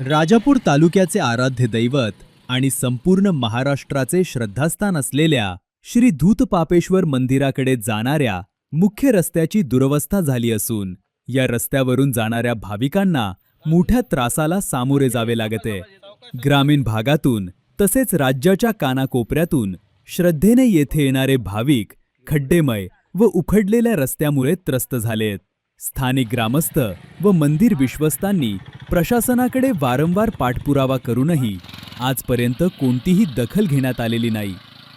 राजापूर तालुक्याचे आराध्य दैवत आणि संपूर्ण महाराष्ट्राचे श्रद्धास्थान असलेल्या श्री धूतपापेश्वर मंदिराकडे जाणाऱ्या मुख्य रस्त्याची दुरवस्था झाली असून या रस्त्यावरून जाणाऱ्या भाविकांना मोठ्या त्रासाला सामोरे जावे लागते। ग्रामीण भागातून तसेच राज्याच्या कानाकोपऱ्यातून श्रद्धेने येथे येणारे भाविक खड्डेमय व उखडलेल्या रस्त्यामुळे त्रस्त झालेत। स्थानिक ग्रामस्थ व मंदिर विश्वस्तांनी प्रशासनाकडे वारंवार पाठपुरावा करूनही आजपर्यंत कोणतीही दखल घेण्यात आलेली नाही,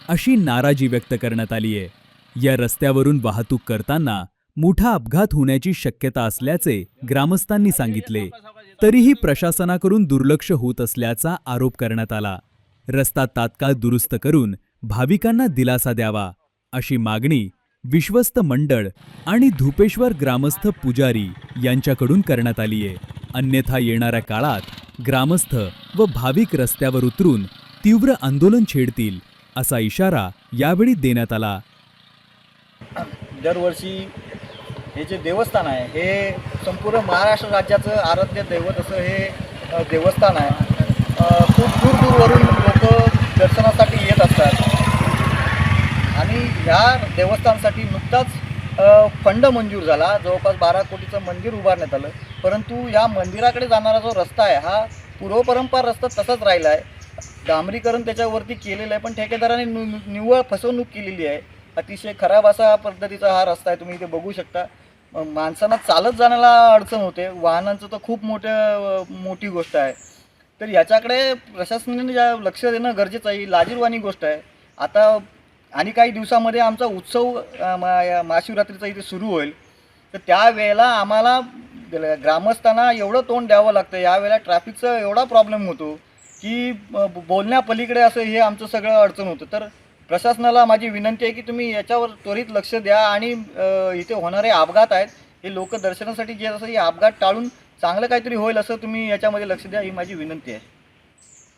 अशी नाराजी व्यक्त करण्यात आली आहे। या रस्त्यावरून वाहतूक करताना मोठा अपघात होण्याची शक्यता असल्याचे ग्रामस्थांनी सांगितले। तरीही प्रशासनाकडून दुर्लक्ष होत असल्याचा आरोप करण्यात आला। रस्ता तात्काळ दुरुस्त करून भाविकांना दिलासा द्यावा, अशी मागणी विश्वस्त मंडळ आणि धूपेश्वर ग्रामस्थ पुजारी यांच्याकडून करण्यात आली आहे। अन्यथा येणाऱ्या काळात ग्रामस्थ व भाविक रस्त्यावर उतरून तीव्र आंदोलन छेडतील, असा इशारा यावेळी देण्यात आला। दरवर्षी हे जे देवस्थान आहे हे संपूर्ण महाराष्ट्र राज्याचं आराध्य दैवत असं हे देवस्थान आहे। खूप दूरवरून लोक दर्शनासाठी येत असतात आणि ह्या देवस्थानासाठी नुकताच फंड मंजूर झाला। जवळपास 12 कोटीचं मंदिर उभारण्यात आलं, परंतु या मंदिराकडे जाणारा जो रस्ता आहे हा पूर्वपरंपरा रस्ता तसाच राहिला आहे। डांबरीकरण त्याच्यावरती केलेलं आहे, पण ठेकेदाराने निव्वळ फसवणूक केलेली आहे। अतिशय खराब असा पद्धतीचा हा रस्ता आहे, तुम्ही इथे बघू शकता। माणसांना चालत जाण्याला अडचण होते, वाहनांचं तर खूप मोठी गोष्ट आहे। तर याच्याकडे प्रशासनाने लक्ष देणं गरजेचं आहे, लाजिरवाणी गोष्ट आहे। आता आणि काही दिवसामध्ये आमचा उत्सव महाशिवरात्रीचा इथे सुरू होईल, तर त्यावेळेला आम्हाला ग्रामस्थांना एवढं तोंड द्यावं लागतं। यावेळेला ट्रॅफिकचा एवढा प्रॉब्लेम होतो की बोलण्यापलीकडे असं हे आमचं सगळं अडचण होतं। तर प्रशासनाला माझी विनंती आहे की तुम्ही याच्यावर त्वरित लक्ष द्या आणि इथे होणारे अपघात आहेत हे लोक दर्शनासाठी जे असं हे अपघात टाळून चांगलं काहीतरी होईल असं तुम्ही याच्यामध्ये लक्ष द्या, ही माझी विनंती आहे।